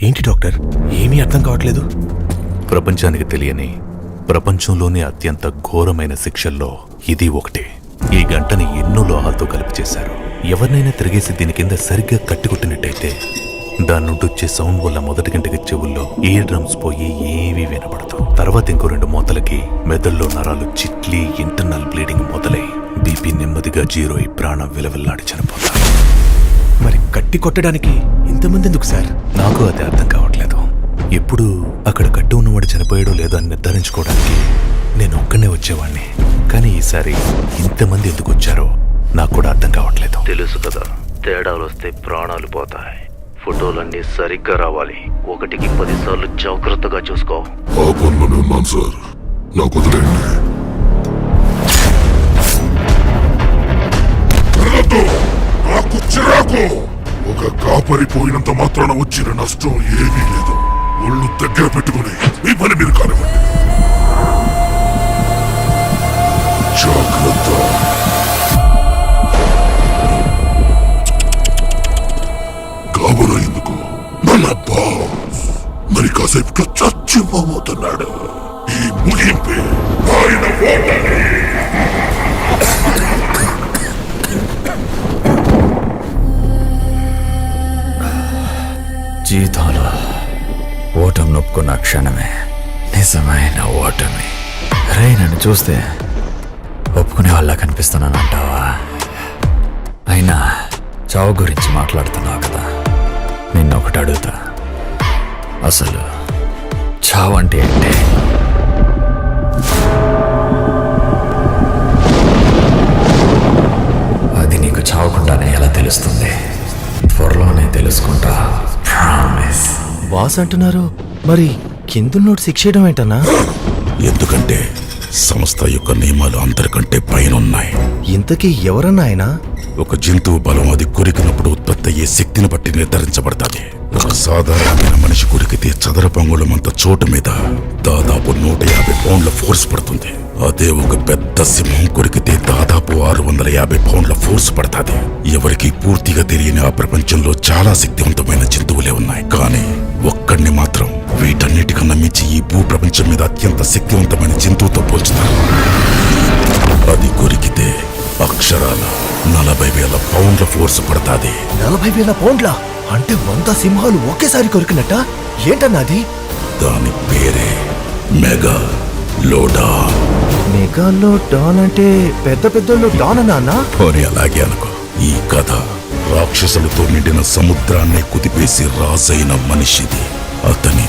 ఏంటి డాక్టర్, ఏమీ అర్థం కావట్లేదు. ప్రపంచానికి తెలియని, ప్రపంచంలోనే అత్యంత ఘోరమైన శిక్షల్లో ఇది ఒకటి. ఈ గంటని ఎన్నో లోహాలతో కలిపి చేశారు. ఎవరినైనా తిరిగేసి దీని కింద సరిగ్గా కట్టికొట్టినట్టయితే దాని నుండి వచ్చే సౌండ్ వల్ల మొదటి గంటకి చెవుల్లో ఇయర్ డ్రమ్స్ పోయి ఏవీ వినపడదు. తర్వాత ఇంకో 2 మూతలకి మెదడులో నరాలు చిట్లి ఇంటర్నల్ బ్లీడింగ్ మొదలై బీపీ నెమ్మదిగా 0 అయి ప్రాణం విలవిల్లాడి చనిపోతారు. మరి కట్టి కొట్టడానికి ఇంతమంది ఎందుకు సార్? నాకు అది అర్థం కావట్లేదు. ఎప్పుడు అక్కడ కట్టి ఉన్నవాడు చనిపోయాడో లేదో అని నిర్ధారించుకోవడానికి నేను ఒక్కనే వచ్చేవాడిని. కానీ ఈసారి ఇంతమంది ఎందుకు వచ్చారో నాకు కూడా అర్థం కావట్లేదు. తెలుసు కదా, తేడాలు వస్తే ప్రాణాలు పోతాయి. ఫోటోలన్నీ సరిగ్గా రావాలి. 1కి 10 సార్లు జాగ్రత్తగా చూసుకో. ఆ పనులోనే ఉన్నాను సార్, నాకు వదిలేండి. నాకు చిరాకు. ఒక కాపరి పోయినంత మాత్రాన వచ్చిన నష్టం ఏమీ లేదు. ఒళ్ళు దగ్గర పెట్టుకుని మీ పని మీరు కానివ్వండి. జాగ్రత్త. కాబోలో ఎందుకు? మన బాస్ మరి కాసేపు చచ్చిపోతున్నాడు. ఈ ముగింపే ఆయన ఓటమి. జీవితంలో ఓటమి నొప్పుకున్న క్షణమే నిజమైన ఓటమి. రే, నన్ను చూస్తే ఒప్పుకునే వాళ్ళ కనిపిస్తున్నాను అంటావా? అయినా చావు గురించి మాట్లాడుతున్నావు కదా, నిన్నొకటి అడుగుతా. అసలు చావు అంటే ఏంటి? అది నీకు చావకుండానే ఎలా తెలుస్తుంది? త్వరలోనే తెలుసుకుంటా, ప్రామిస్. బాస్ అంటున్నారు, మరి కిందున్నోడు శిక్ష చేయడం ఏంటన్నా? ఎందుకంటే సంస్థ యొక్క నియమాలు అందరికంటే పైన ఉన్నాయి. ఇంతకీ ఎవరన్నా ఆయన? ఒక జంతువు బలం అది కొరికినప్పుడు ఉత్పత్తి అయ్యే శక్తిని బట్టి నిర్ధారించబడతాది. ఒక సాధారణమైన మనిషి కొరికితే చదరపు అంగుళమంత చోటు మీద దాదాపు 150 పౌండ్ల ఫోర్స్ పడుతుంది. అదే ఒక పెద్ద సింహం కొరికితే దాదాపు 650 పౌండ్ల ఫోర్స్ పడతాది. ఎవరికి పూర్తిగా తెలియని ఆ ప్రపంచంలో చాలా శక్తివంతమైన జంతువులే ఉన్నాయి. కానీ ఒక్కడిని మాత్రం వీటన్నిటికన్నా మించి ఈ భూ ప్రపంచం మీద అత్యంత శక్తివంతమైన జంతువుతో పోల్చుతారు. అది కొరికితే అక్షరాల 40,000 పౌండ్ల ఫోర్స్ పడతాది. 40,000 పౌండ్ల అంటే 100 సింహాలు ఒకేసారి కొరికినట్ట? ఏంటన్నది? దాని పేరే మెగా లోడాన్. మెగాలో డాన్ అంటే పెద్ద పెద్దోళ్ళు డాన్ అన్నా? పోనీ అలాగే అనుకో. ఈ కథ రాక్షసులతో నిండిన సముద్రాన్ని కుదిపేసి రాజైన మనిషిది. అతని